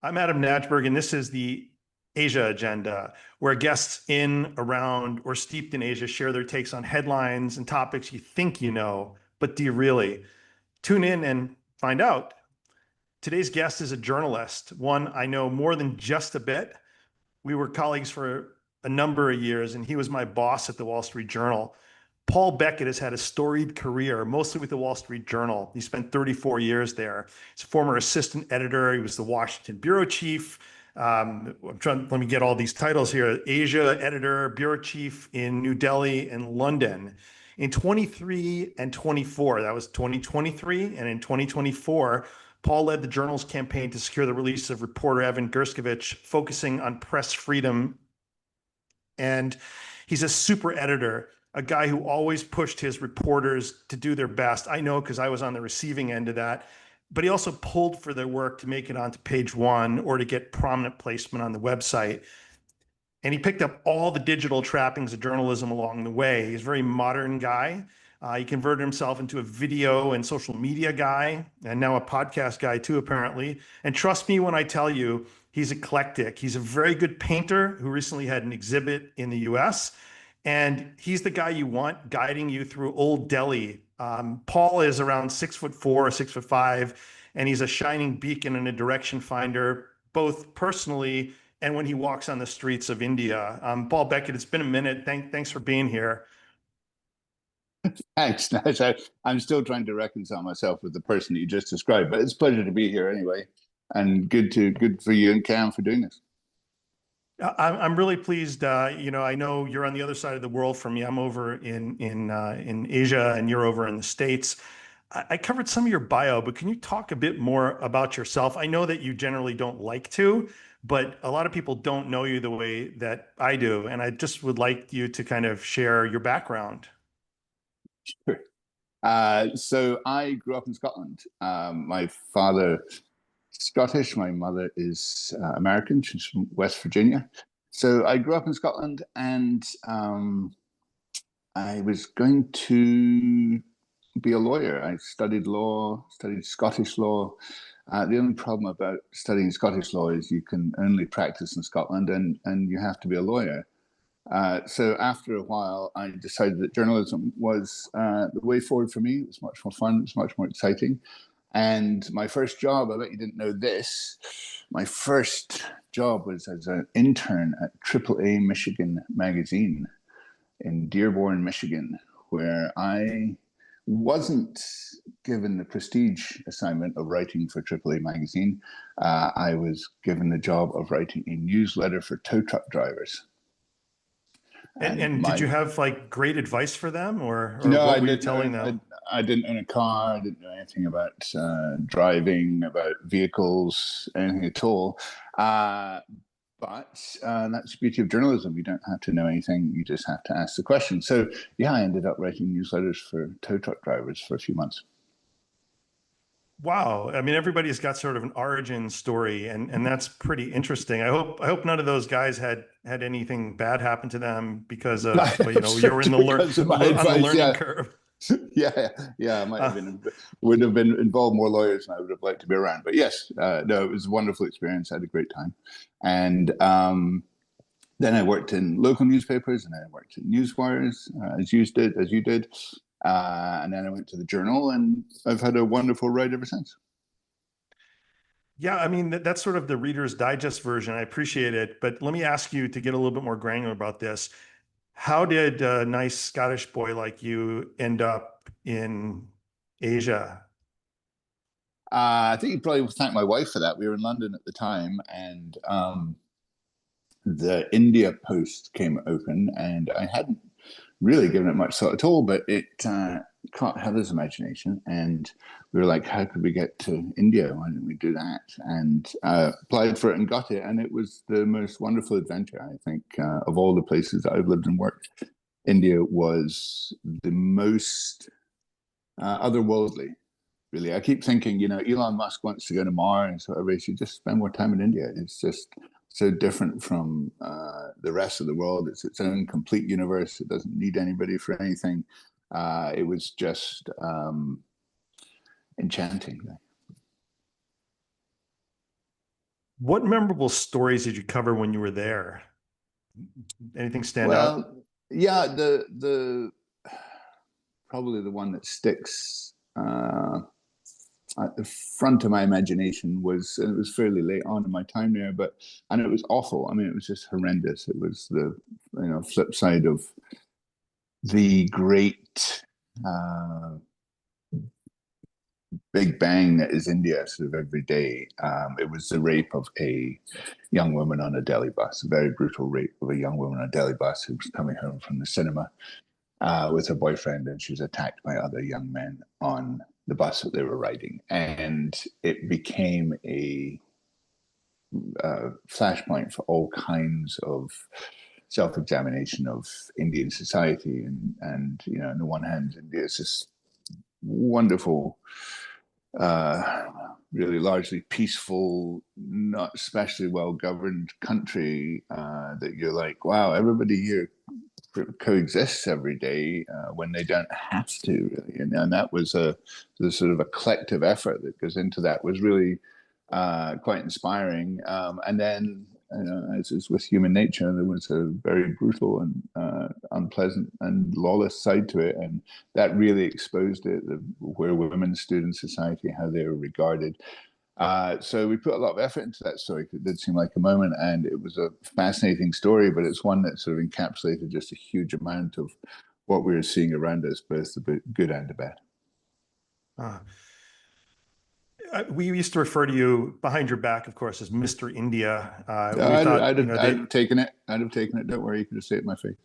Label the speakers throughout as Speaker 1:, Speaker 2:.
Speaker 1: I'm Adam Najberg, and this is the Asia Agenda, where guests in, around, or steeped in Asia share their takes on headlines and topics you think you know, but do you really? Tune in and find out. Today's guest is a journalist, one I know more than just a bit. We were colleagues for a number of years, and he was my boss at the Wall Street Journal. Paul Beckett has had a storied career, mostly with the Wall Street Journal. He spent 34 years there. He's a former assistant editor. He was the Washington bureau chief. Let me get all these titles here. Asia editor, bureau chief in New Delhi and London. In 23 and 24, that was 2023, and in 2024, Paul led the journal's campaign to secure the release of reporter Evan Gershkovich, focusing on press freedom. And he's a super editor, a guy who always pushed his reporters to do their best. I know because I was on the receiving end of that. But he also pulled for their work to make it onto page one or to get prominent placement on the website. And he picked up all the digital trappings of journalism along the way. He's a very modern guy. He converted himself into a video and social media guy, and now a podcast guy too, apparently. And trust me when I tell you, he's eclectic. He's a very good painter who recently had an exhibit in the US. And he's the guy you want guiding you through Old Delhi. Paul is around 6'4" or 6'5", and he's a shining beacon and a direction finder, both personally and when he walks on the streets of India. Paul Beckett, it's been a minute. Thanks for being here.
Speaker 2: Thanks. I'm still trying to reconcile myself with the person that you just described, but it's a pleasure to be here anyway, and good for you and Cam for doing this.
Speaker 1: I'm really pleased. I know you're on the other side of the world from me. I'm over in Asia, and you're over in the States. I covered some of your bio, but can you talk a bit more about yourself? I know that you generally don't like to, but a lot of people don't know you the way that I do, and I just would like you to kind of share your background.
Speaker 2: Sure. So I grew up in Scotland. My father Scottish. My mother is American. She's from West Virginia. So I grew up in Scotland, and I was going to be a lawyer. I studied law, studied Scottish law. The only problem about studying Scottish law is you can only practice in Scotland, and you have to be a lawyer. So after a while, I decided that journalism was the way forward for me. It was much more fun. It was much more exciting. And my first job, I bet you didn't know this, my first job was as an intern at AAA Michigan magazine in Dearborn, Michigan, where I wasn't given the prestige assignment of writing for AAA magazine. I was given the job of writing a newsletter for tow truck drivers.
Speaker 1: And did you have like great advice for them, or
Speaker 2: no,
Speaker 1: what were you telling them?
Speaker 2: I didn't own a car. I didn't know anything about driving, about vehicles, anything at all. But that's the beauty of journalism. You don't have to know anything. You just have to ask the question. So yeah, I ended up writing newsletters for tow truck drivers for a few months.
Speaker 1: Wow. I mean, everybody's got sort of an origin story, and that's pretty interesting. I hope none of those guys had anything bad happen to them because of, you were in the learning curve.
Speaker 2: Yeah. Would have been involved more lawyers than I would have liked to be around. But yes, no, it was a wonderful experience. I had a great time. And then I worked in local newspapers, and then I worked in newswires, as you did. And then I went to the Journal, and I've had a wonderful ride ever since.
Speaker 1: Yeah, I mean, that's sort of the Reader's Digest version. I appreciate it. But let me ask you to get a little bit more granular about this. How did a nice Scottish boy like you end up in Asia?
Speaker 2: I think you probably thank my wife for that. We were in London at the time, and the India Post came open, and I hadn't really given it much thought at all, but it caught Heather's imagination, and we were like, how could we get to India? Why didn't we do that? And applied for it and got it, and it was the most wonderful adventure, I think, of all the places that I've lived and worked. India was the most otherworldly, really. I keep thinking, Elon Musk wants to go to Mars, so everybody should just spend more time in India. It's just so different from the rest of the world. It's its own complete universe. It doesn't need anybody for anything. It was just enchanting.
Speaker 1: What memorable stories did you cover when you were there? Anything stand out?
Speaker 2: Well, yeah, the probably the one that sticks at the front of my imagination was, and it was fairly late on in my time there, but and it was awful. I mean, it was just horrendous. It was the flip side of the great Big Bang that is India sort of every day. It was the rape of a young woman on a Delhi bus, a very brutal rape of a young woman on a Delhi bus who was coming home from the cinema with her boyfriend, and she was attacked by other young men on the bus that they were riding. And it became a flashpoint for all kinds of self-examination of Indian society. And on the one hand, India is this wonderful, really largely peaceful, not especially well governed country that you're like, wow, everybody here coexists every day when they don't have to, really. And that was the sort of a collective effort that goes into that was really quite inspiring. And then, as is with human nature, there was a very brutal and unpleasant and lawless side to it, and that really exposed it, where women stood in society, how they were regarded. So we put a lot of effort into that story. It did seem like a moment, and it was a fascinating story, but it's one that sort of encapsulated just a huge amount of what we were seeing around us, both the good and the bad.
Speaker 1: Uh, we used to refer to you behind your back, of course, as Mr. India. We thought,
Speaker 2: I'd have taken it. I'd have taken it. Don't worry, you could have said it in my face.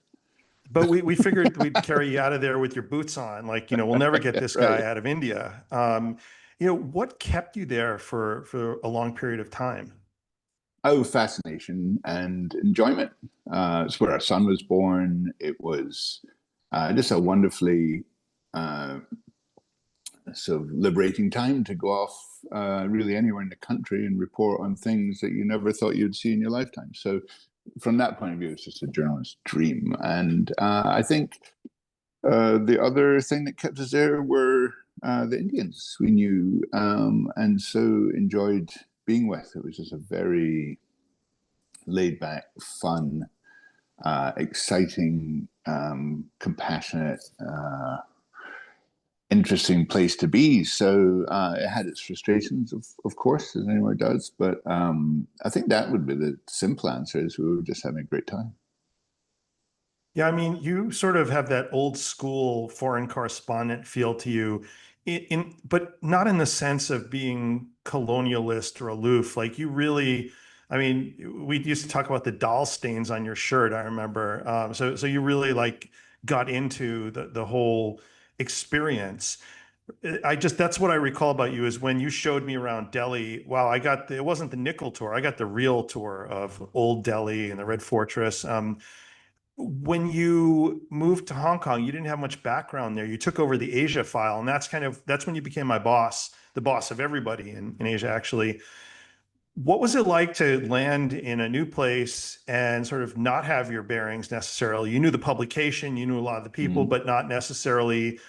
Speaker 1: but we figured we'd carry you out of there with your boots on. Like, we'll never get this guy
Speaker 2: Right.
Speaker 1: out of India. What kept you there for a long period of time?
Speaker 2: Oh, fascination and enjoyment. It's where our son was born. It was just a wonderfully uh, sort of liberating time to go off really anywhere in the country and report on things that you never thought you'd see in your lifetime. So, from that point of view, it's just a journalist's dream. And I think the other thing that kept us there were the Indians we knew and so enjoyed being with. It was just a very laid back, fun, exciting, compassionate, interesting place to be. So it had its frustrations, of course, as anywhere does. But I think that would be the simple answer: is we were just having a great time.
Speaker 1: Yeah, I mean, you sort of have that old school foreign correspondent feel to you, but not in the sense of being colonialist or aloof. Like you really, I mean, we used to talk about the doll stains on your shirt, I remember. So you really like got into the whole experience. That's what I recall about you is when you showed me around Delhi. Wow, it wasn't the nickel tour. I got the real tour of old Delhi and the Red Fortress. When you moved to Hong Kong, you didn't have much background there. You took over the Asia file, and that's when you became my boss, the boss of everybody in Asia, actually. What was it like to land in a new place and sort of not have your bearings necessarily? You knew the publication, you knew a lot of the people,
Speaker 2: Mm.
Speaker 1: but not necessarily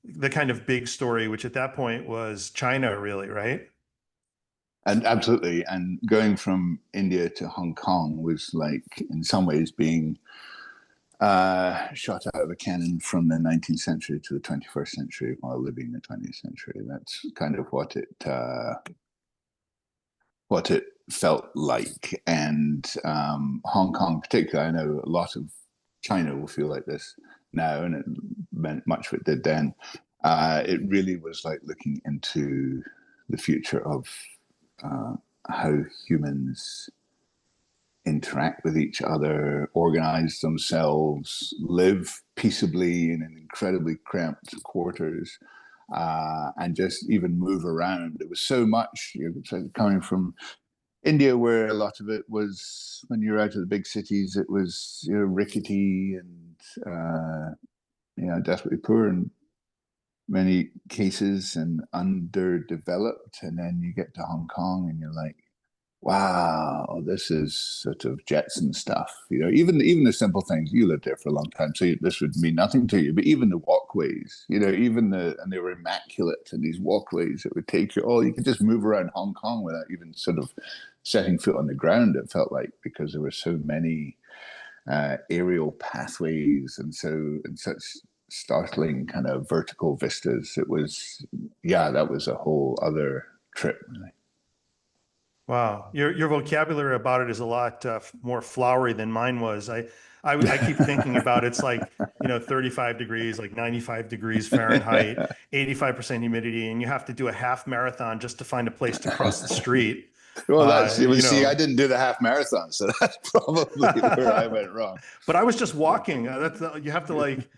Speaker 1: the kind of big story, which at that point was China, really, right?
Speaker 2: And absolutely, and going from India to Hong Kong was like, in some ways, being shot out of a cannon from the 19th century to the 21st century while living the 20th century. That's kind of what it felt like. And Hong Kong, particularly, I know a lot of China will feel like this now, and it meant much of it did then. It really was like looking into the future of how humans interact with each other, organize themselves, live peaceably in an incredibly cramped quarters, and just even move around. It was so much coming from India, where a lot of it was when you're out of the big cities, it was rickety and desperately poor in many cases and underdeveloped. And then you get to Hong Kong, and you're like, wow, this is sort of Jetson stuff. Even the simple things. You lived there for a long time, so this would mean nothing to you. But even the walkways, and they were immaculate. And these walkways that would take you, you could just move around Hong Kong without even sort of setting foot on the ground, it felt like, because there were so many aerial pathways and such startling kind of vertical vistas. It was, yeah, that was a whole other trip, really.
Speaker 1: Wow, your vocabulary about it is a lot more flowery than mine was. I keep thinking about it's like, 35 degrees, like 95 degrees Fahrenheit, 85% humidity, and you have to do a half marathon just to find a place to cross the street.
Speaker 2: Well,
Speaker 1: You
Speaker 2: see, I
Speaker 1: know,
Speaker 2: didn't do the half marathon, so that's probably where I went wrong.
Speaker 1: but I was just walking. You have to like,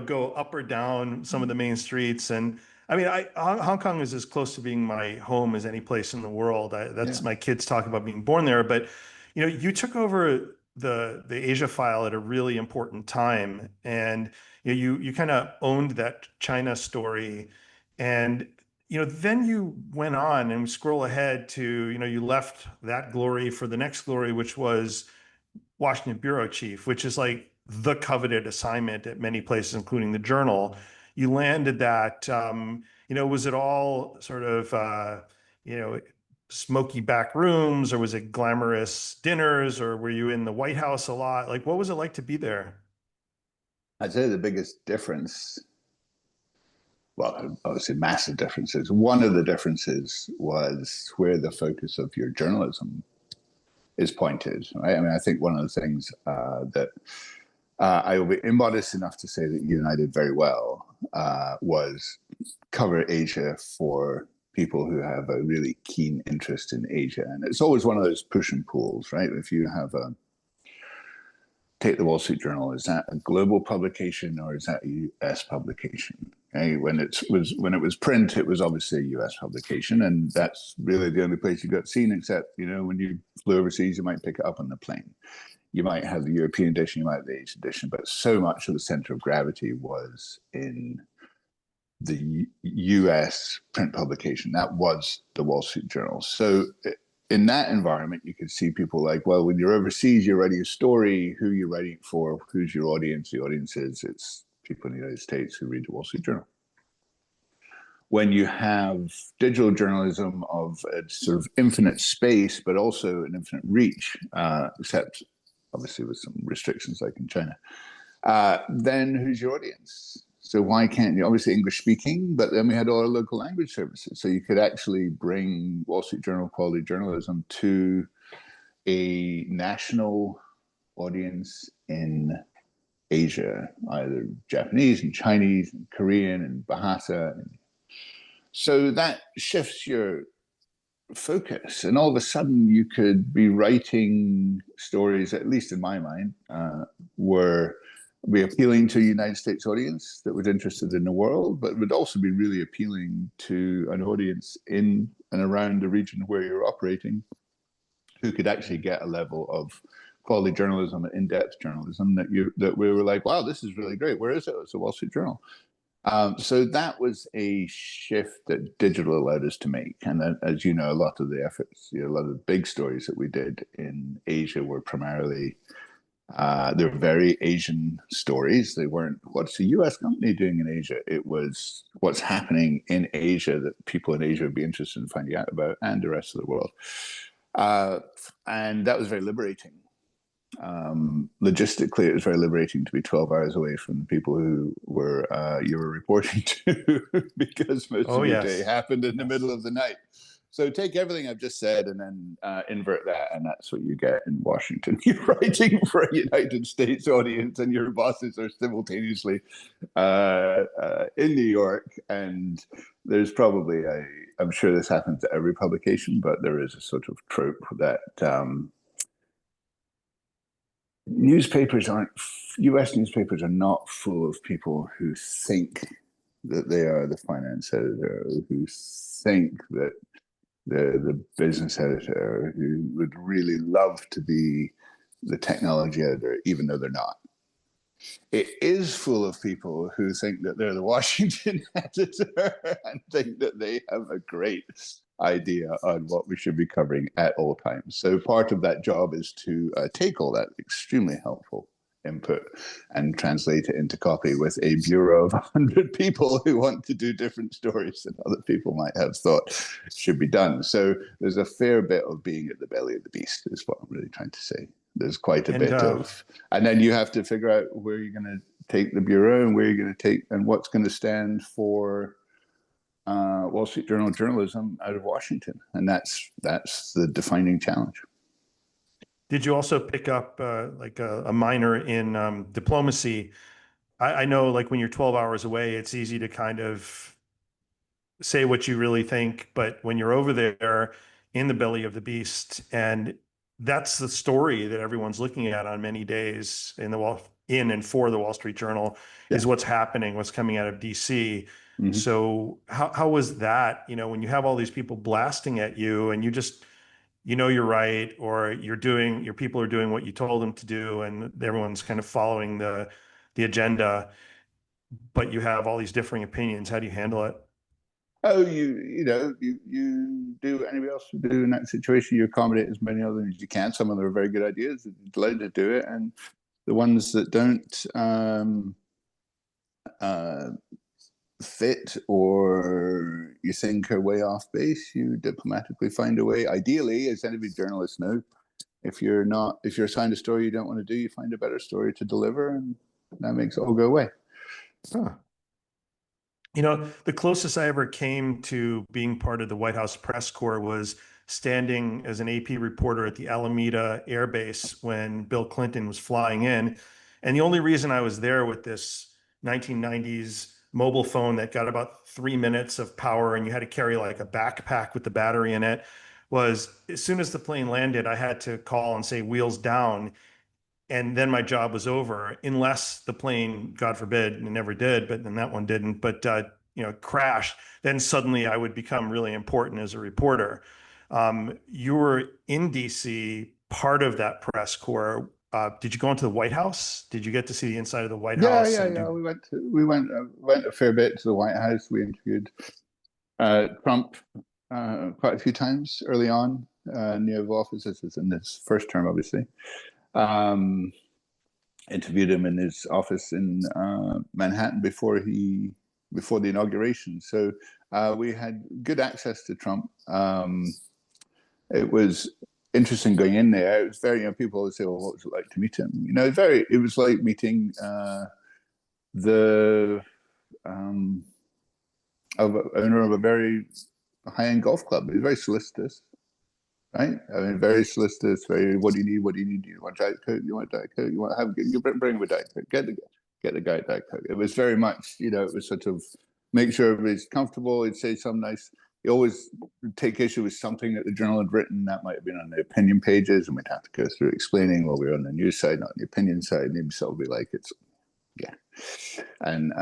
Speaker 1: go up or down some of the main streets. And I mean, Hong Kong is as close to being my home as any place in the world.
Speaker 2: Yeah.
Speaker 1: That's my kids talk about being born there. But, you took over the Asia file at a really important time. And, you kind of owned that China story. And, then you went on and scroll ahead to, you left that glory for the next glory, which was Washington bureau chief, which is like the coveted assignment at many places, including the Journal. You landed that. Was it all sort of, you know, smoky back rooms, or was it glamorous dinners, or were you in the White House a lot? Like, what was it like to be there?
Speaker 2: I'd say the biggest difference, well, obviously massive differences. One of the differences was where the focus of your journalism is pointed, right? I mean, I think one of the things that I will be immodest enough to say that you and I did very well was cover Asia for people who have a really keen interest in Asia. And it's always one of those push and pulls, right? If you have take the Wall Street Journal, is that a global publication or is that a US publication? Okay? When it was print, it was obviously a US publication, and that's really the only place you got seen, except, when you flew overseas, you might pick it up on the plane. You might have the European edition, you might have the Asian edition, but so much of the center of gravity was in the US print publication. That was the Wall Street Journal. So in that environment, you could see people like, well, when you're overseas, you're writing a story, who you're writing it for, who's your audience? The audience it's people in the United States who read the Wall Street Journal. When you have digital journalism of a sort of infinite space, but also an infinite reach, except obviously with some restrictions like in China, then who's your audience? So why can't you, obviously English speaking, but then we had all our local language services. So you could actually bring Wall Street Journal quality journalism to a national audience in Asia, either Japanese and Chinese and Korean and Bahasa. So that shifts your focus, and all of a sudden you could be writing stories, at least in my mind, were be appealing to a United States audience that was interested in the world, but would also be really appealing to an audience in and around the region where you're operating, who could actually get a level of quality journalism and in-depth journalism that we were like, wow, this is really great. Where is it? It's a Wall Street Journal. So that was a shift that digital allowed us to make. And as you know, a lot of the efforts, a lot of the big stories that we did in Asia were primarily, they're very Asian stories. They weren't, what's the US company doing in Asia? It was what's happening in Asia that people in Asia would be interested in finding out about, and the rest of the world. And that was very liberating. Logistically, it was very liberating to be 12 hours away from the people who were you were reporting to, because most of your day happened in the middle of the night. So take everything I've just said and then invert that, and that's what you get in Washington. You're writing for a United States audience, and your bosses are simultaneously in New York. And there's probably I'm sure this happens to every publication, but there is a sort of trope that US newspapers are not full of people who think that they are the finance editor, who think that they're the business editor, who would really love to be the technology editor, even though they're not. It is full of people who think that they're the Washington editor and think that they have a great idea on what we should be covering at all times. So part of that job is to take all that, extremely helpful input and translate it into copy with a bureau of 100 people who want to do different stories than other people might have thought should be done. So there's a fair bit of being at the belly of the beast, is what I'm really trying to say. There's quite a
Speaker 1: And
Speaker 2: bit of, and then you have to figure out where you're going to take the bureau and where you're going to take, and what's going to stand for Wall Street Journal journalism out of Washington. And that's the defining challenge.
Speaker 1: did you also pick up like a minor in diplomacy? I know like when you're 12 hours away, it's easy to kind of say what you really think, but when you're over there in the belly of the beast, and that's the story that everyone's looking at on many days in and for the Wall Street Journal,
Speaker 2: Yeah.
Speaker 1: is what's happening, what's coming out of DC.
Speaker 2: Mm-hmm.
Speaker 1: So how was that, when you have all these people blasting at you and you just, you're right, or your people are doing what you told them to do, and everyone's kind of following the agenda, but you have all these differing opinions. How do you handle it?
Speaker 2: Oh, you do what anybody else would do in that situation. You accommodate as many of them as you can. Some of them are very good ideas, you're delighted to do it, and the ones that don't fit or you think are way off base, you diplomatically find a way. Ideally, as any journalists know, if you're assigned a story you don't want to do, you find a better story to deliver, and that makes it all go away.
Speaker 1: Huh. The closest I ever came to being part of the White House press corps was standing as an AP reporter at the Alameda Air Base when Bill Clinton was flying in. And the only reason I was there with this 1990s mobile phone that got about 3 minutes of power and you had to carry like a backpack with the battery in it was, as soon as the plane landed, I had to call and say wheels down, and then my job was over, unless the plane, God forbid, and it never did, but then that one didn't, but crashed. Then suddenly I would become really important as a reporter. You were in DC, part of that press corps. Did you go into the White House? Did you get to see the inside of the White House?
Speaker 2: Yeah. We went a fair bit to the White House. We interviewed Trump quite a few times early on in the Oval Office. This was in his first term, obviously. Interviewed him in his office in Manhattan before the inauguration. So we had good access to Trump. It was interesting going in there. It was very, people always say, well, what was it like to meet him? It was like meeting the owner of a very high-end golf club. He was very solicitous. Right? I mean, very solicitous. Very, what do you need? What do you need? You want Diet Coke? You want Diet Coke? You want you bring him a Diet Coke. Get the guy Diet Coke. It was very much, it was sort of make sure everybody's comfortable. He'd say some nice. He always take issue with something that the journal had written that might have been on the opinion pages, and we'd have to go through explaining, well, we're on the news side, not the opinion side. And himself would be like, and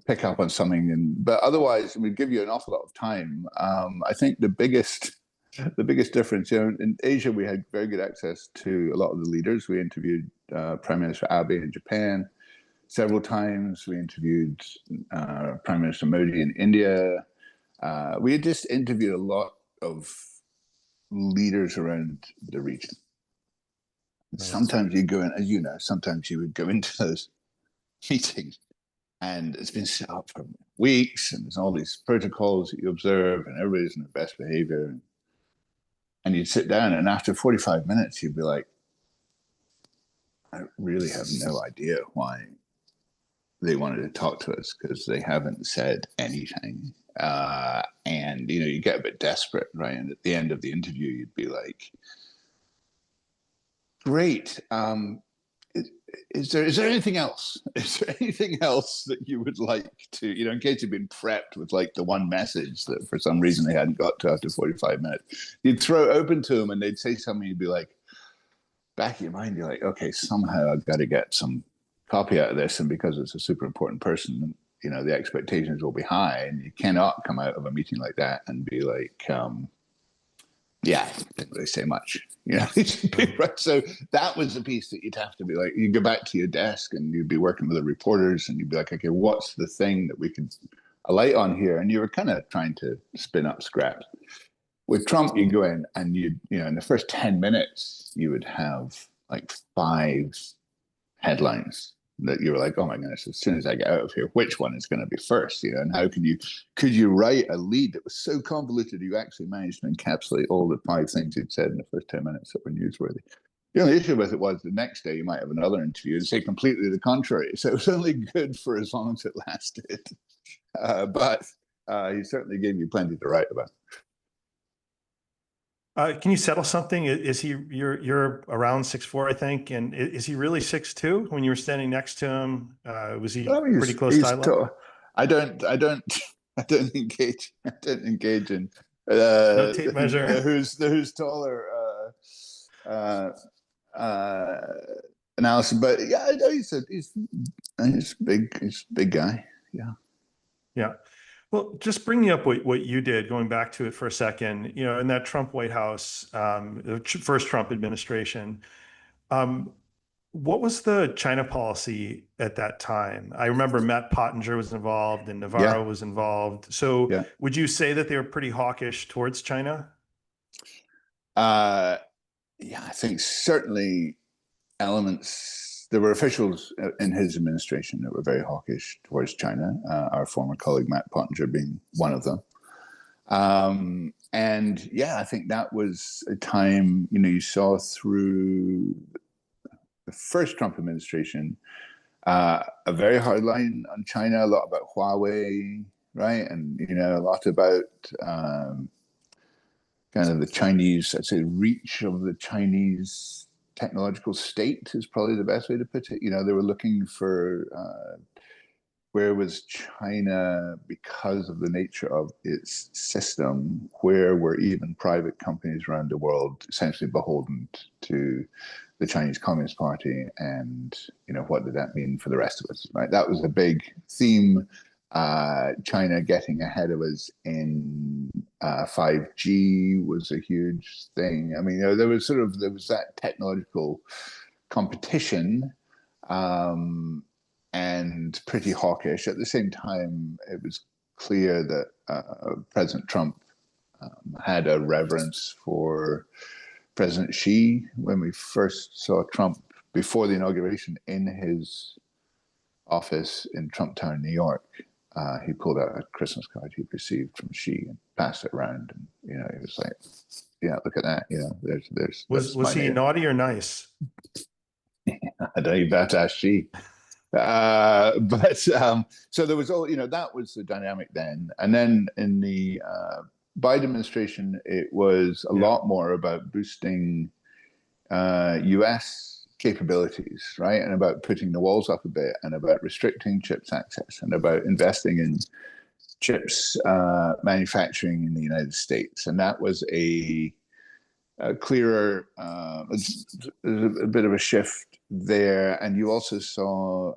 Speaker 2: pick up on something. But otherwise, we'd give you an awful lot of time. I think the biggest difference, in Asia, we had very good access to a lot of the leaders. We interviewed Prime Minister Abe in Japan several times. We interviewed Prime Minister Modi in India. We had just interviewed a lot of leaders around the region. Right. Sometimes you go in, as you know, sometimes you would go into those meetings and it's been set up for weeks and there's all these protocols that you observe and everybody's in their best behavior. And you'd sit down, and after 45 minutes, you'd be like, I really have no idea why they wanted to talk to us, because they haven't said anything. And, you get a bit desperate, right? And at the end of the interview, you'd be like, great. Is there anything else? Is there anything else that you would like to, in case you've been prepped with like the one message that for some reason they hadn't got to after 45 minutes, you'd throw it open to them and they'd say something, you'd be like, back of your mind, you're like, okay, somehow I've got to get some copy out of this. And because it's a super important person, the expectations will be high, and you cannot come out of a meeting like that and be like, yeah, didn't really say much, right? So that was the piece that you'd have to be like, you go back to your desk and you'd be working with the reporters and you'd be like, okay, what's the thing that we could alight on here? And you were kind of trying to spin up scraps. With Trump, you go in and in the first 10 minutes, you would have like 5 headlines that you were like, oh my goodness, as soon as I get out of here, which one is going to be first? You know, and how could you write a lead that was so convoluted you actually managed to encapsulate all the 5 things you'd said in the first 10 minutes that were newsworthy? The only issue with it was the next day you might have another interview and say completely the contrary. So it was only good for as long as it lasted. But he certainly gave you plenty to write about.
Speaker 1: Can you settle something? Is he you're around 6'4", I think, and is he really 6'2"? When you were standing next to him, was he
Speaker 2: I mean,
Speaker 1: pretty close to eye level?
Speaker 2: I don't I don't engage in
Speaker 1: No tape measure.
Speaker 2: who's taller uh, uh, analysis, but yeah, I know he's a big guy. Yeah.
Speaker 1: Yeah. Well, just bringing up what you did, going back to it for a second, you know, in that Trump White House, the first Trump administration, um, what was the China policy at that time? I remember Matt Pottinger was involved and
Speaker 2: Yeah.
Speaker 1: Navarro was involved. So
Speaker 2: Yeah.
Speaker 1: would you say that they were pretty hawkish towards China?
Speaker 2: Uh, yeah, I think certainly elements. There were officials in his administration that were very hawkish towards China. Our former colleague Matt Pottinger being one of them. And yeah, I think that was a time, you know, you saw through the first Trump administration a very hard line on China, a lot about Huawei, right, and you know, a lot about kind of the Chinese, I'd say, reach of the Chinese technological state is probably the best way to put it. You know, they were looking for where was China because of the nature of its system, where were even private companies around the world essentially beholden to the Chinese Communist Party, and you know, what did that mean for the rest of us, right? That was a big theme. China getting ahead of us in 5G was a huge thing. I mean, you know, there was that technological competition, and pretty hawkish. At the same time, it was clear that President Trump had a reverence for President Xi. When we first saw Trump before the inauguration in his office in Trump Tower, New York, he pulled out a Christmas card he'd received from Xi and passed it around. And, you know, he was like, yeah, look at that. You know,
Speaker 1: Was he naughty or nice?
Speaker 2: I don't even have to ask Xi. So there was all, you know, that was the dynamic then. And then in the Biden administration, it was a lot more about boosting US capabilities, right? And about putting the walls up a bit, and about restricting chips access, and about investing in chips manufacturing in the United States. And that was a clearer, a bit of a shift there. And you also saw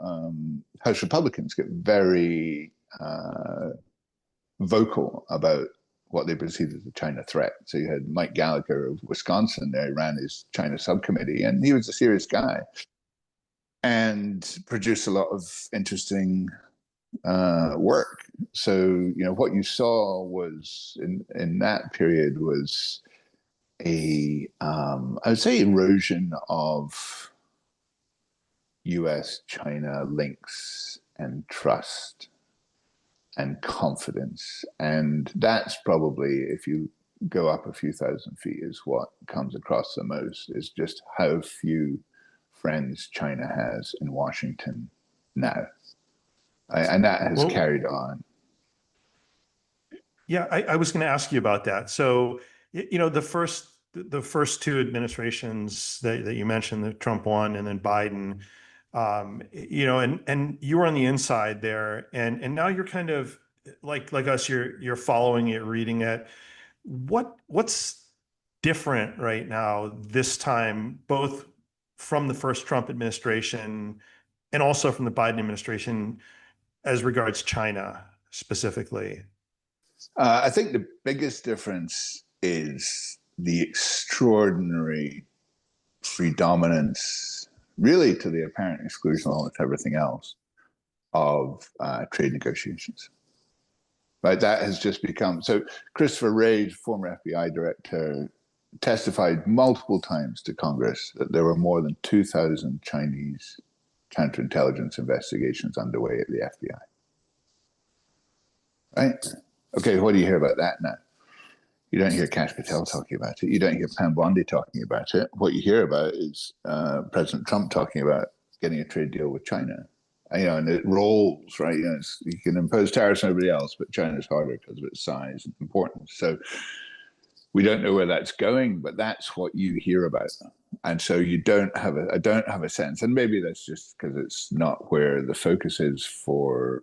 Speaker 2: House Republicans get very vocal about what they perceived as a China threat. So you had Mike Gallagher of Wisconsin there, he ran his China subcommittee, and he was a serious guy and produced a lot of interesting work. So, you know, what you saw was in that period was I would say, erosion of US-China links and trust and confidence. And that's probably, if you go up a few thousand feet, is what comes across the most, is just how few friends China has in Washington now. And that has carried on.
Speaker 1: Yeah, I was going to ask you about that. So, you know, the first 2 administrations that you mentioned, the Trump one and then Biden, you know, and you were on the inside there, and now you're kind of like us, you're following it, reading it. What's different right now this time, both from the first Trump administration and also from the Biden administration as regards China specifically?
Speaker 2: I think the biggest difference is the extraordinary predominance, really to the apparent exclusion of almost everything else, of trade negotiations. Right, that has just become so. Christopher Wray, former FBI director, testified multiple times to Congress that there were more than 2,000 Chinese counterintelligence investigations underway at the FBI. Right? Okay, what do you hear about that now? You don't hear Kash Patel talking about it. You don't hear Pam Bondi talking about it. What you hear about is President Trump talking about getting a trade deal with China. And it rolls, right? You can impose tariffs on everybody else, but China's harder because of its size and importance. So we don't know where that's going, but that's what you hear about. And so I don't have a sense, and maybe that's just because it's not where the focus is for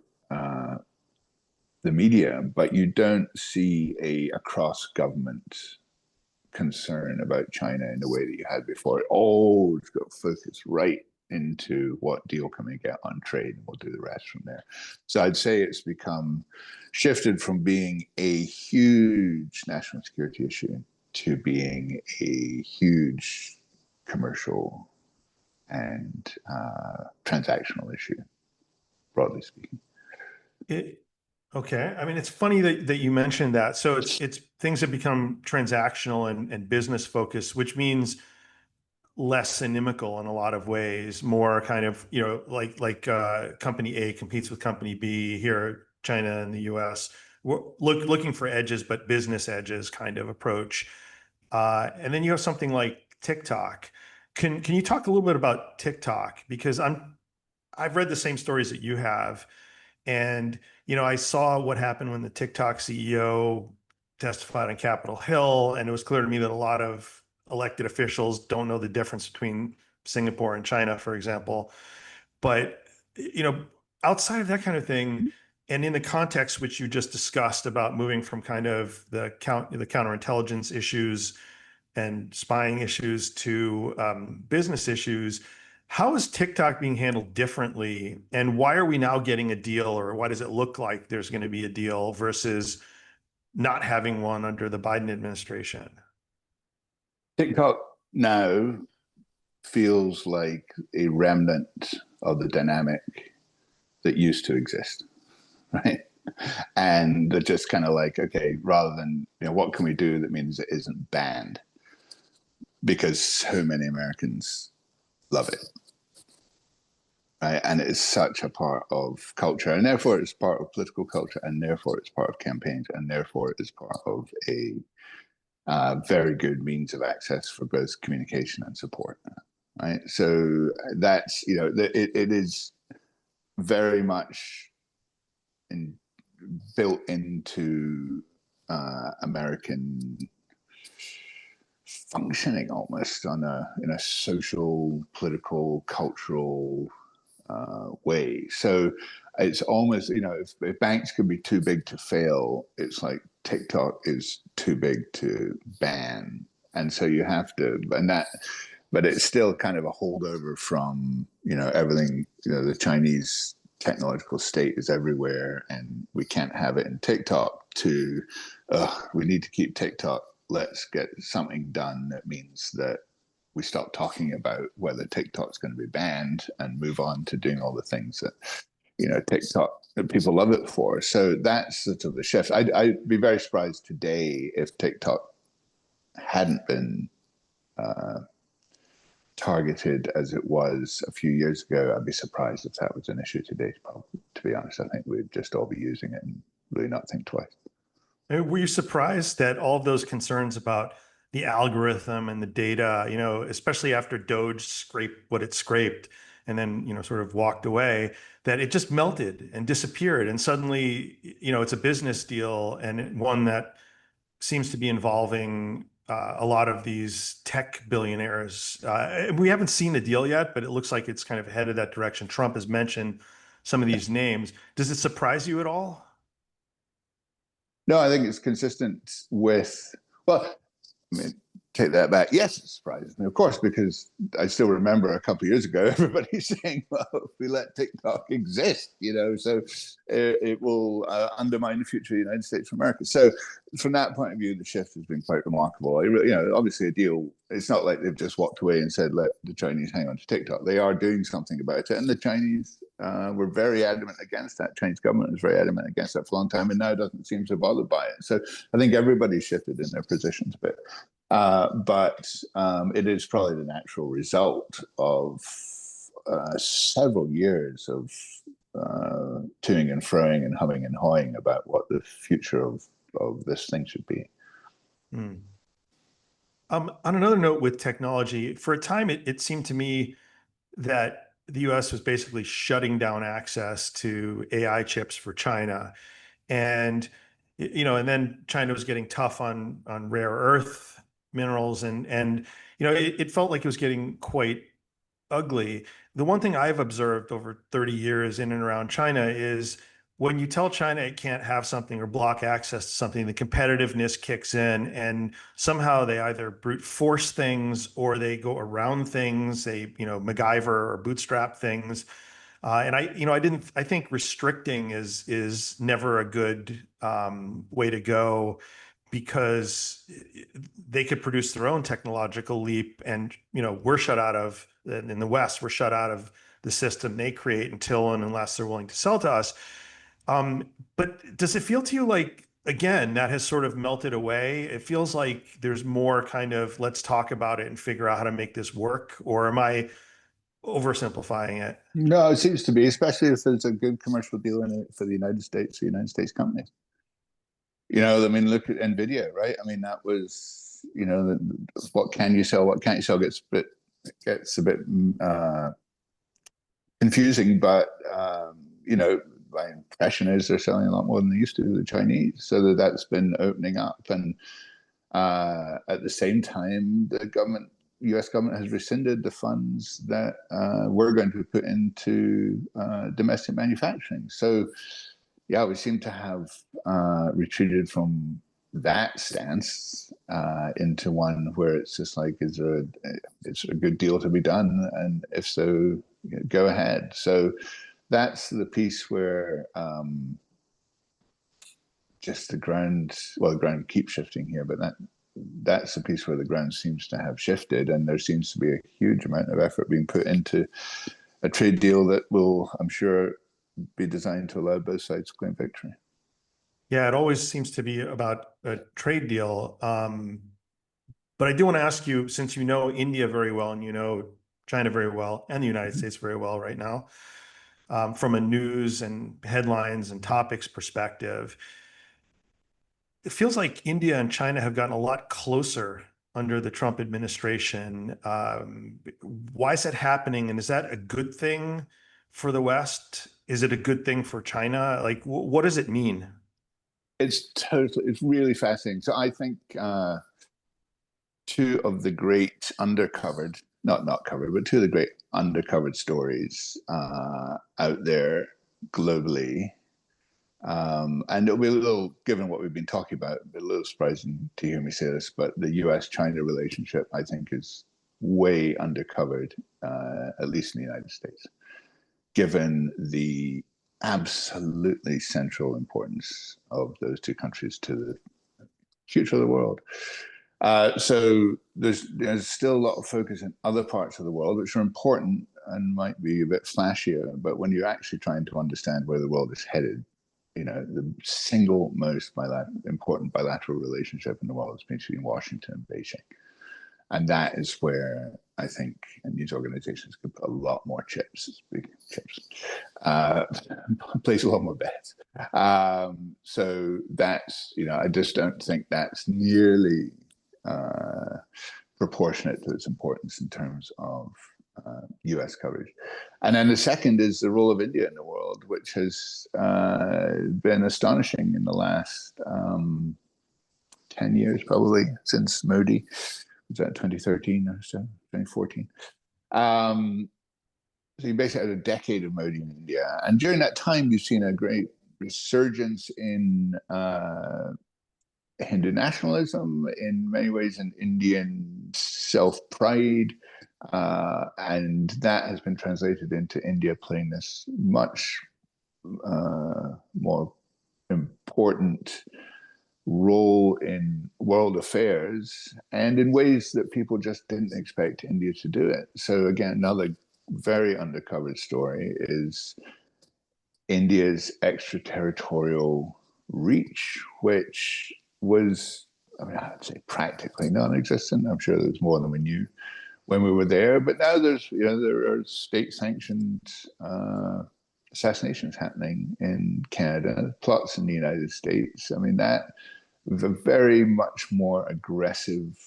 Speaker 2: the media, but you don't see a cross-government concern about China in the way that you had before. It always got focused right into what deal can we get on trade, and we'll do the rest from there. So I'd say it's become shifted from being a huge national security issue to being a huge commercial and transactional issue, broadly speaking.
Speaker 1: Okay. I mean, it's funny that you mentioned that. So it's things have become transactional and business focused, which means less inimical in a lot of ways, more kind of, like company A competes with company B here, China and the US. We're looking for edges, but business edges kind of approach. And then you have something like TikTok. Can you talk a little bit about TikTok? Because I've read the same stories that you have. And, I saw what happened when the TikTok CEO testified on Capitol Hill, and it was clear to me that a lot of elected officials don't know the difference between Singapore and China, for example. But, outside of that kind of thing, and in the context which you just discussed about moving from kind of the counterintelligence issues and spying issues to business issues, how is TikTok being handled differently? And why are we now getting a deal, or why does it look like there's going to be a deal versus not having one under the Biden administration?
Speaker 2: TikTok now feels like a remnant of the dynamic that used to exist, right? And they're just kind of like, okay, rather than, what can we do that means it isn't banned? Because so many Americans love it. Right? And it is such a part of culture, and therefore it's part of political culture, and therefore it's part of campaigns, and therefore it is part of a very good means of access for both communication and support. Right? So that's, it is very much built into American functioning almost in a social, political, cultural way. So it's almost, if banks can be too big to fail, it's like TikTok is too big to ban. And so you have to, but it's still kind of a holdover from, everything, the Chinese technological state is everywhere and we can't have it in TikTok, to, we need to keep TikTok. Let's get something done that means that we stop talking about whether TikTok's going to be banned and move on to doing all the things that, TikTok, that people love it for. So that's sort of the shift. I'd be very surprised today if TikTok hadn't been targeted as it was a few years ago. I'd be surprised if that was an issue today, probably, to be honest. I think we'd just all be using it and really not think twice.
Speaker 1: Were you surprised that all of those concerns about the algorithm and the data, especially after Doge scraped what it scraped and then, sort of walked away, that it just melted and disappeared? And suddenly, it's a business deal, and one that seems to be involving a lot of these tech billionaires. We haven't seen the deal yet, but it looks like it's kind of headed that direction. Trump has mentioned some of these names. Does it surprise you at all?
Speaker 2: No, I think it's consistent with, well, I mean, take that back. Yes, it surprises me, of course, because I still remember a couple of years ago, everybody saying, well, if we let TikTok exist, so it will undermine the future of the United States of America. So from that point of view, the shift has been quite remarkable. Obviously a deal, it's not like they've just walked away and said, let the Chinese hang on to TikTok. They are doing something about it. And the Chinese were very adamant against that. Chinese government was very adamant against that for a long time, and now doesn't seem so bothered by it. So I think everybody's shifted in their positions a bit. But it is probably the natural result of several years of toing and froing and humming and hawing about what the future of this thing should be.
Speaker 1: Mm. On another note with technology, for a time, it seemed to me that the US was basically shutting down access to AI chips for China. And, and then China was getting tough on rare earth minerals. And it felt like it was getting quite ugly. The one thing I've observed over 30 years in and around China is when you tell China it can't have something or block access to something, the competitiveness kicks in, and somehow they either brute force things or they go around things. They, MacGyver or bootstrap things. And I think restricting is never a good way to go, because they could produce their own technological leap, and we're shut out of, in the West, we're shut out of the system they create until and unless they're willing to sell to us. But does it feel to you like, again, that has sort of melted away? It feels like there's more kind of, let's talk about it and figure out how to make this work, or am I oversimplifying it?
Speaker 2: No, it seems to be, especially if there's a good commercial deal in it for the United States, the United States companies. I mean, look at NVIDIA, right? I mean, that was, what can you sell, what can't you sell gets a bit confusing, but, my impression is they're selling a lot more than they used to, the Chinese. So that's been opening up. And at the same time, the US government has rescinded the funds that we're going to put into domestic manufacturing. So, yeah, we seem to have retreated from that stance into one where it's just like, is a good deal to be done? And if so, go ahead. So that's the piece where just the ground keeps shifting here, but that's the piece where the ground seems to have shifted, and there seems to be a huge amount of effort being put into a trade deal that will, I'm sure, be designed to allow both sides to claim victory.
Speaker 1: Yeah, it always seems to be about a trade deal. But I do want to ask you, since you know India very well and you know China very well and the United States very well right now, from a news and headlines and topics perspective, it feels like India and China have gotten a lot closer under the Trump administration. Why is that happening? And is that a good thing for the West? Is it a good thing for China? Like, what does it mean?
Speaker 2: It's really fascinating. So I think two of the great undercovered, not covered, but two of the great undercovered stories out there globally. And it'll be a little, given what we've been talking about, a little surprising to hear me say this, but the US-China relationship, I think, is way undercovered, at least in the United States, given the absolutely central importance of those two countries to the future of the world. So there's still a lot of focus in other parts of the world, which are important and might be a bit flashier, but when you're actually trying to understand where the world is headed, the single most important bilateral relationship in the world is between Washington and Beijing. And that is where I think, and these organizations could put a lot more chips, place a lot more bets. So that's, I just don't think that's nearly proportionate to its importance in terms of US coverage. And then the second is the role of India in the world, which has been astonishing in the last 10 years, probably, since Modi. Was that 2013 or so, 2014? So you basically had a decade of Modi in India. And during that time, you've seen a great resurgence in Hindu nationalism, in many ways, an Indian self-pride. And that has been translated into India playing this much more important role in world affairs, and in ways that people just didn't expect India to do it. So again, another very undercovered story is India's extraterritorial reach, which was, I'd say, practically non-existent. I'm sure there was more than we knew when we were there. But now there's, there are state-sanctioned assassinations happening in Canada, plots in the United States. I mean, that the very much more aggressive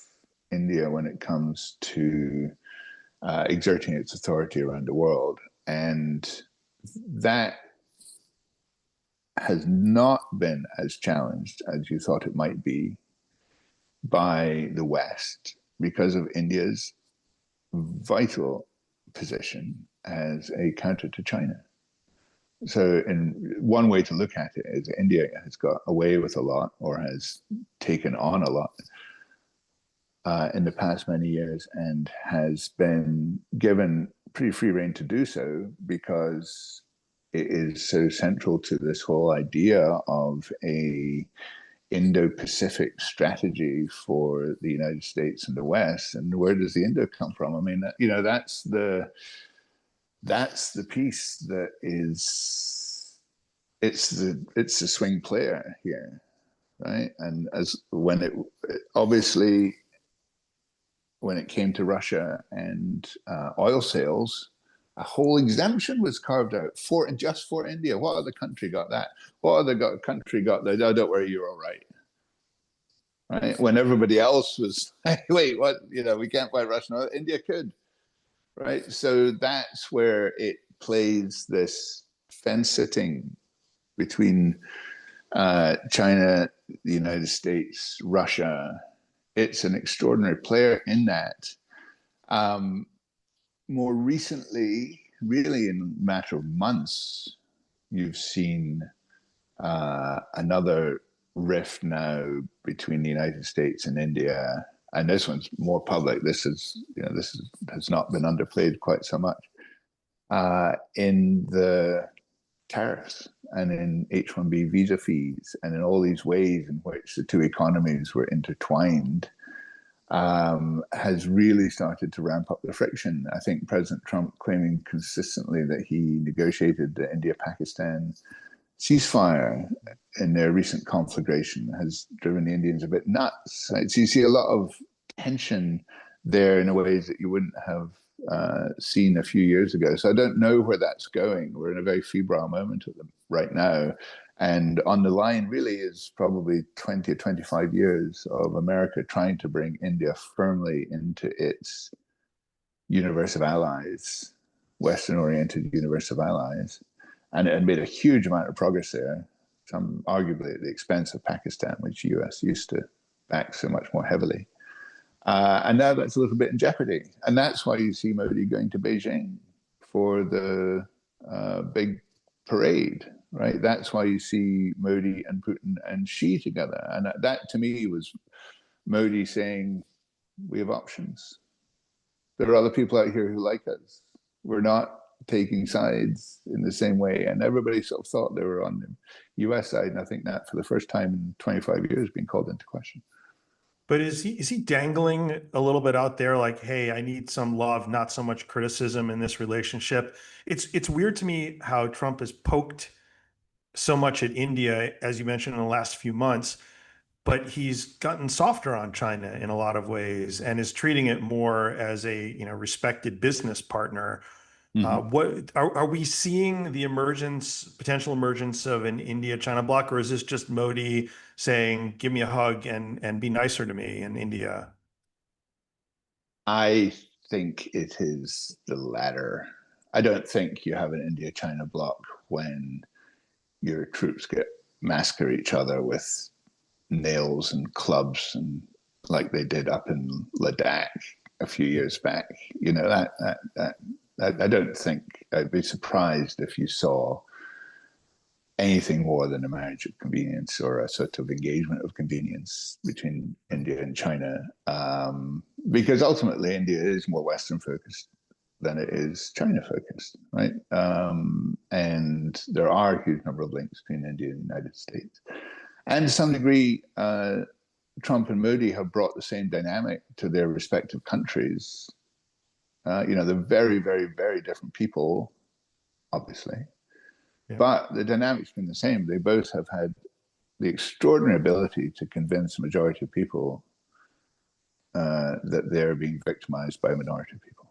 Speaker 2: India when it comes to exerting its authority around the world. And that has not been as challenged as you thought it might be by the West because of India's vital position as a counter to China. So, in one way to look at it is India has got away with a lot, or has taken on a lot in the past many years, and has been given pretty free rein to do so because it is so central to this whole idea of a Indo-Pacific strategy for the United States and the West. And where does the Indo come from? I mean, that's the piece that is, it's the swing player here, right? And as when it obviously when it came to Russia and oil sales, a whole exemption was carved out just for India. What other country got that? What other country got that? Oh, don't worry, you're all right. Right? When everybody else was, wait, what? We can't buy Russian oil. India could, right? So that's where it plays this fence sitting between China, the United States, Russia. It's an extraordinary player in that. More recently, really in a matter of months, you've seen another rift now between the United States and India, and this one's more public. This has not been underplayed quite so much in the tariffs and in H-1B visa fees, and in all these ways in which the two economies were intertwined. Has really started to ramp up the friction. I think President Trump claiming consistently that he negotiated the India-Pakistan ceasefire in their recent conflagration has driven the Indians a bit nuts. Right? So you see a lot of tension there in ways that you wouldn't have seen a few years ago. So I don't know where that's going. We're in a very febrile moment right now. And on the line really is probably 20 or 25 years of America trying to bring India firmly into its universe of allies, Western-oriented universe of allies. And it made a huge amount of progress there, some arguably at the expense of Pakistan, which the US used to back so much more heavily. And now that's a little bit in jeopardy. And that's why you see Modi going to Beijing for the big parade, right? That's why you see Modi and Putin and Xi together. And that to me was Modi saying, we have options. There are other people out here who like us. We're not taking sides in the same way. And everybody sort of thought they were on the US side. And I think that for the first time in 25 years being called into question.
Speaker 1: But is he dangling a little bit out there like, hey, I need some love, not so much criticism in this relationship? It's weird to me how Trump has poked so much at India, as you mentioned, in the last few months, but he's gotten softer on China in a lot of ways and is treating it more as a respected business partner. What are we seeing the potential emergence of an India-China bloc, or is this just Modi saying, give me a hug and be nicer to me in India?
Speaker 2: I think it is the latter. I don't think you have an India-China bloc when your troops massacre each other with nails and clubs, and like they did up in Ladakh a few years back. I don't think I'd be surprised if you saw anything more than a marriage of convenience or a sort of engagement of convenience between India and China, because ultimately India is more Western focused than it is China focused, right? And there are a huge number of links between India and the United States. And to some degree, Trump and Modi have brought the same dynamic to their respective countries. They're very, very, very different people, obviously. Yeah. But the dynamic's been the same. They both have had the extraordinary ability to convince a majority of people that they're being victimized by minority people.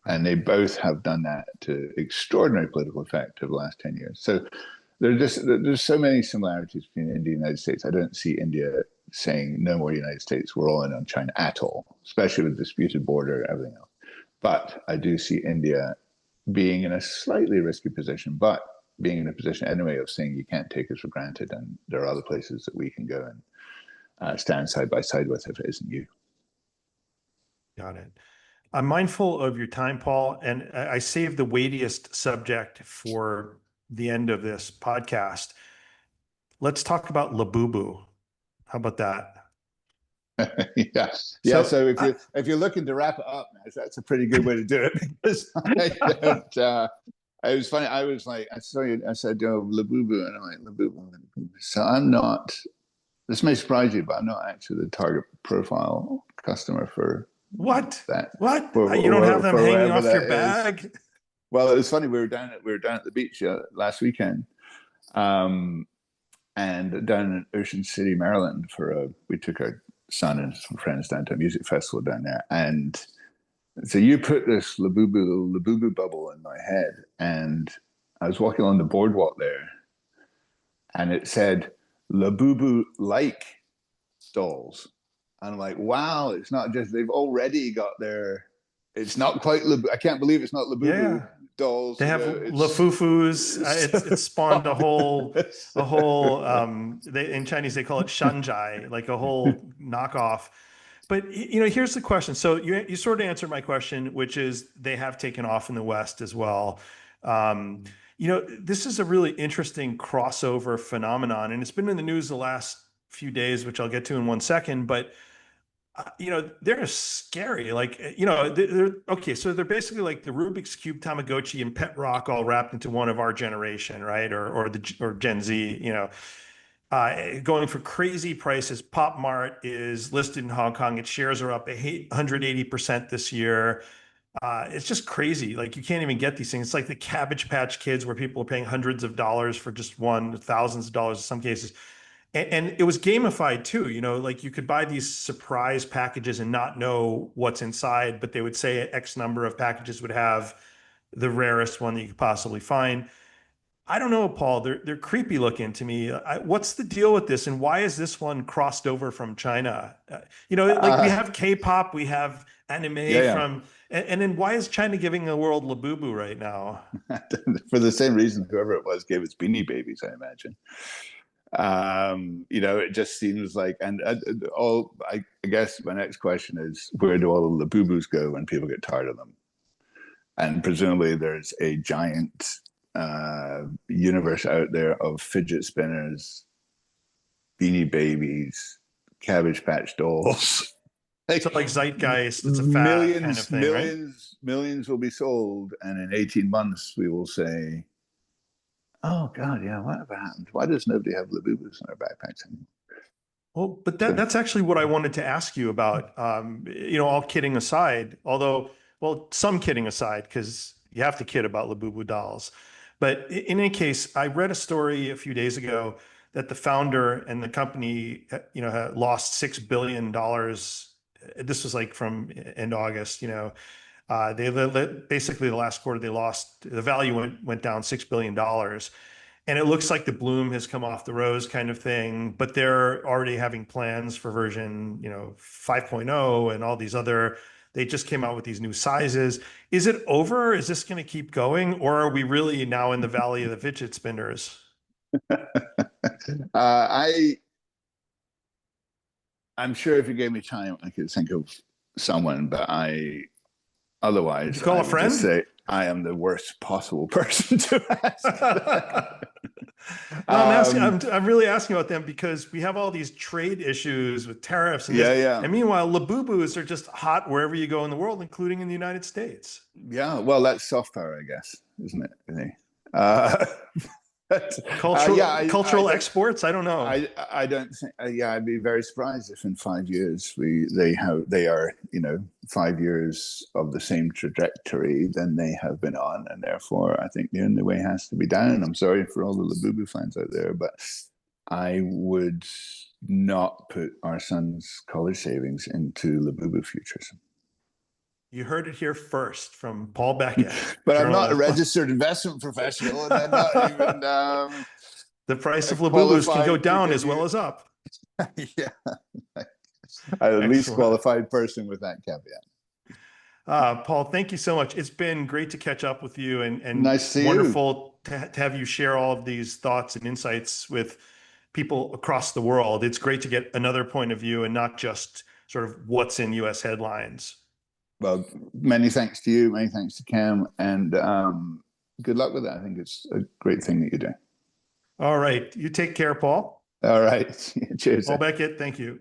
Speaker 2: And they both have done that to extraordinary political effect over the last 10 years. So there's so many similarities between India and the United States. I don't see India saying no more United States, we're all in on China at all, especially with disputed border and everything else. But I do see India being in a slightly risky position, but being in a position anyway of saying you can't take us for granted, and there are other places that we can go and stand side by side with if it isn't you.
Speaker 1: Got it. I'm mindful of your time, Paul, and I saved the weightiest subject for the end of this podcast. Let's talk about Labubu. How about that?
Speaker 2: Yeah. So if you're looking to wrap it up, that's a pretty good way to do it. Because it was funny. I was like, I said, Labubu, and I'm like, Labubu. So I'm not. This may surprise you, but I'm not actually the target profile customer for that.
Speaker 1: What? You don't have them hanging off your bag?
Speaker 2: Is. Well, it was funny. We were down at the beach last weekend. And down in Ocean City, Maryland, we took our son and some friends down to a music festival down there. And so you put this Labubu bubble in my head, and I was walking along the boardwalk there, and it said Labubu-like dolls. And I'm like, wow, it's not just, they've already got it's not quite I can't believe it's not Labubu.
Speaker 1: Yeah.
Speaker 2: Dolls.
Speaker 1: They have Lafufus. It spawned a whole. In Chinese they call it shanzhai, like a whole knockoff. But here's the question. So you sort of answered my question, which is they have taken off in the West as well. This is a really interesting crossover phenomenon, and it's been in the news the last few days, which I'll get to in one second. But they're scary. Like, they're okay. So they're basically like the Rubik's Cube, Tamagotchi, and Pet Rock all wrapped into one of our generation, right? Or Gen Z, going for crazy prices. Pop Mart is listed in Hong Kong. Its shares are up 180% this year. It's just crazy. Like, you can't even get these things. It's like the Cabbage Patch Kids, where people are paying hundreds of dollars for just one, thousands of dollars in some cases. And it was gamified too, like you could buy these surprise packages and not know what's inside, but they would say X number of packages would have the rarest one that you could possibly find. I don't know, Paul, they're creepy looking to me. What's the deal with this, and why is this one crossed over from China? We have K-pop, we have anime from, and then why is China giving the world Labubu right now?
Speaker 2: For the same reason whoever it was gave its Beanie Babies, I imagine. It just seems like, and I guess my next question is, where do all the Labubus go when people get tired of them? And presumably there's a giant universe out there of fidget spinners, Beanie Babies, Cabbage Patch dolls.
Speaker 1: So like zeitgeist, it's a fad kind of thing, right?
Speaker 2: Millions will be sold, and in 18 months we will say, oh God, yeah, whatever happened? Why does nobody have Labubus in their backpacks anymore?
Speaker 1: Well, but that's actually what I wanted to ask you about. All kidding aside, some kidding aside, because you have to kid about Labubu dolls. But in any case, I read a story a few days ago that the founder and the company, had lost $6 billion. This was like from end August, basically the last quarter, the value went down $6 billion. And it looks like the bloom has come off the rose kind of thing, but they're already having plans for version, 5.0 and all these they just came out with these new sizes. Is it over? Is this going to keep going? Or are we really now in the valley of the fidget spinners?
Speaker 2: I'm sure if you gave me time, I could think of someone, but otherwise,
Speaker 1: you call a friend?
Speaker 2: Just say I am the worst possible person to ask.
Speaker 1: I'm really asking about them because we have all these trade issues with tariffs. And and meanwhile, Labubus are just hot wherever you go in the world, including in the United States.
Speaker 2: Yeah, well, that's soft power, I guess, isn't it? Really?
Speaker 1: Cultural exports. I don't know.
Speaker 2: I don't think. I'd be very surprised if in 5 years they are 5 years of the same trajectory than they have been on, and therefore I think the only way has to be down. I'm sorry for all the Labubu fans out there, but I would not put our son's college savings into Labubus futures.
Speaker 1: You heard it here first from Paul Beckett.
Speaker 2: But I'm not a registered investment professional, and I'm not even
Speaker 1: the price of Labubus can go down as well as up.
Speaker 2: Yeah, I'm at least qualified person with that caveat.
Speaker 1: Paul, thank you so much. It's been great to catch up with you, and
Speaker 2: nice to
Speaker 1: wonderful to have you share all of these thoughts and insights with people across the world. It's great to get another point of view and not just sort of what's in US headlines.
Speaker 2: Well, many thanks to you, many thanks to Cam, and good luck with it. I think it's a great thing that you're doing.
Speaker 1: All right. You take care, Paul.
Speaker 2: All right. Cheers.
Speaker 1: Paul Beckett, thank you.